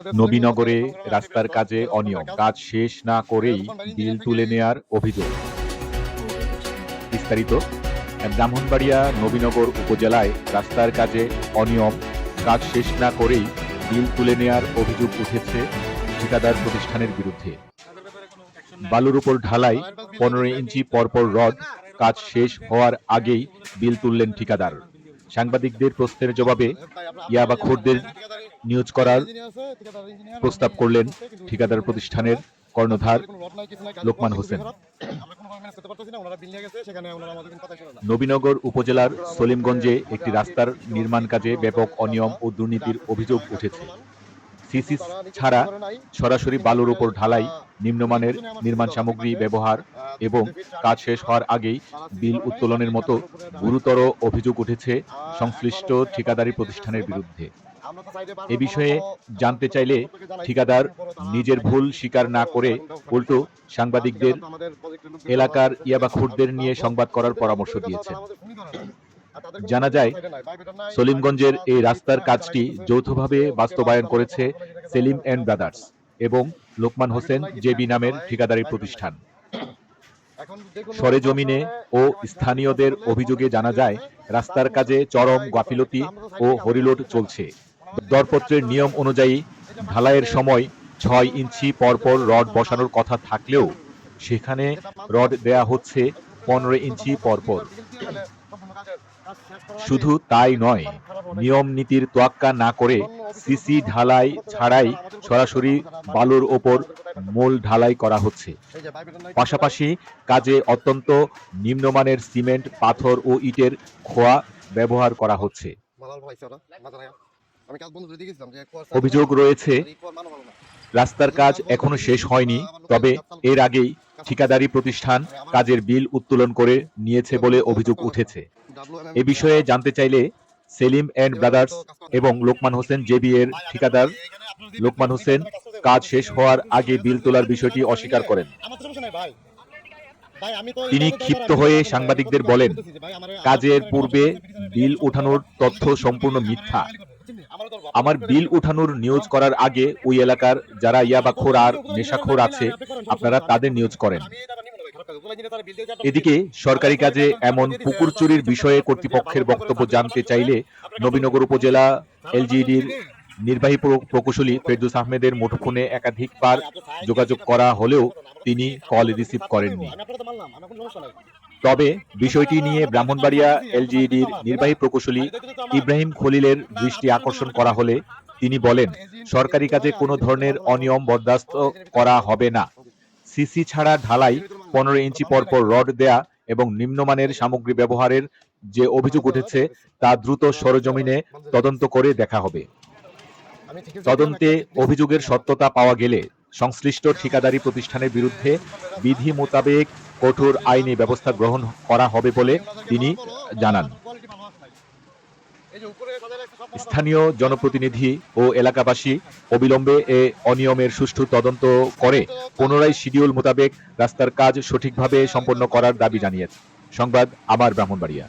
নবীনগরে রাস্তার কাজে অনিয়ম, কাজ শেষ না করেই বিল তুলে নেয়ার অভিযোগ। বিস্তারিত। ব্রাহ্মণবাড়িয়া নবীনগর উপজেলায় রাস্তার কাজে অনিয়ম, কাজ শেষ না করেই বিল তুলে নেয়ার অভিযোগ উঠেছে ঠিকাদার প্রতিষ্ঠানের বিরুদ্ধে। বালুর উপর ঢালাই, 15 ইঞ্চি পরপর রড, কাজ শেষ হওয়ার আগেই বিল তুললেন ঠিকাদার। সাংবাদিকদের প্রশ্নের জবাবে ইয়াবাখোরদের নিয়োগ করার প্রস্তাব করলেন ঠিকাদার প্রতিষ্ঠানের কর্ণধার লোকমান হোসেন। নবীনগর উপজেলার সলিমগঞ্জে একটি রাস্তার নির্মাণ কাজে ব্যাপক অনিয়ম ও দুর্নীতির অভিযোগ উঠেছে। সিসি ছাড়া সরাসরি বালুর উপর ঢালাই, নিম্নমানের নির্মাণ সামগ্রী ব্যবহার এবং কাজ শেষ হওয়ার আগেই বিল উত্তোলনের মতো গুরুতর অভিযোগ উঠেছে সংশ্লিষ্ট ঠিকাদারি প্রতিষ্ঠানের বিরুদ্ধে। এ বিষয়ে জানতে চাইলে ঠিকাদার নিজের ভুল স্বীকার না করে উল্টো সাংবাদিকদের এলাকার ইয়াবাখোরদের নিয়ে সংবাদ করার পরামর্শ দিয়েছেন। জানা যায়, সলিমগঞ্জের এই রাস্তার কাজটি যৌথভাবে বাস্তবায়ন করেছে সেলিম এন্ড ব্রাদার্স এবং লোকমান হোসেন জেবি নামের ঠিকাদারি প্রতিষ্ঠান। সরেজমিনে ও স্থানীয়দের অভিযোগে জানা যায়, রাস্তার কাজে চরম গাফিলতি ও হরিলোড চলছে। দরপত্রের নিয়ম অনুযায়ী ঢালাইয়ের সময় 6 ইঞ্চি পরপর রড বসানোর কথা থাকলেও সেখানে রড দেয়া হচ্ছে 15 ইঞ্চি পরপর। শুধু তাই নয়, নিয়ম নীতির তোয়াক্কা না করে সিসি ঢালাই ছাড়াই সরাসরি বালুর ওপর মূল ঢালাই করা হচ্ছে। পাশাপাশি কাজে অত্যন্ত নিম্নমানের সিমেন্ট, পাথর ও ইটের খোয়া ব্যবহার করা হচ্ছে। অভিযোগ রয়েছে, রাস্তার কাজ এখনো শেষ হয়নি, তবে এর আগেই ঠিকাদারি প্রতিষ্ঠান কাজের বিল উত্তোলন করে নিয়েছে বলে অভিযোগ উঠেছে। এ বিষয়ে জানতে চাইলে সেলিম এন্ড ব্রাদার্স এবং লোকমান হোসেন জেবি এর ঠিকাদার লোকমান হোসেন কাজ শেষ হওয়ার আগে বিল তোলার বিষয়টি অস্বীকার করেন। তিনি ক্ষিপ্ত হয়ে সাংবাদিকদের বলেন, কাজের পূর্বে বিল উঠানোর তথ্য সম্পূর্ণ মিথ্যা। আমার বিল উঠানোর নিয়োগ করার আগে ওই এলাকার যারা ইয়াবাখোর আর নেশাখোর আছে, আপনারা তাদের নিয়োগ করেন। এদিকে সরকারি কাজে এমন পুকুর চুরির বিষয়ে কর্তৃপক্ষের বক্তব্য জানতে চাইলে নবীনগর উপজেলা এলজিইডির নির্বাহী প্রকৌশলী ফেরদৌস আহমেদের মুঠোফোনে একাধিকবার যোগাযোগ করা হলেও তিনি কল রিসিভ করেননি। তবে বিষয়টি নিয়ে ব্রাহ্মণবাড়িয়া এলজিইডির নির্বাহী প্রকৌশলী ইব্রাহিম খলিলের দৃষ্টি আকর্ষণ করা হলে তিনি বলেন, সরকারি কাজে কোনো ধরনের অনিয়ম বরদাস্ত করা হবে না। সিসি ছাড়া ঢালাই, 15 ইঞ্চি পরপর রড দেয়া এবং নিম্নমানের সামগ্রী ব্যবহারের যে অভিযোগ উঠেছে তা দ্রুত সরেজমিনে তদন্ত করে দেখা হবে। তদন্তে অভিযোগের সত্যতা পাওয়া গেলে সংশ্লিষ্ট ঠিকাদারি প্রতিষ্ঠানের বিরুদ্ধে বিধি মোতাবেক কঠোর আইনি ব্যবস্থা গ্রহণ করা হবে বলে তিনি জানান। স্থানীয় জনপ্রতিনিধি ও এলাকাবাসী অবিলম্বে এ অনিয়মের সুষ্ঠু তদন্ত করে পুনরায় শিডিউল মোতাবেক রাস্তার কাজ সঠিকভাবে সম্পন্ন করার দাবি জানিয়েছে। সংবাদ আমার ব্রাহ্মণবাড়িয়া।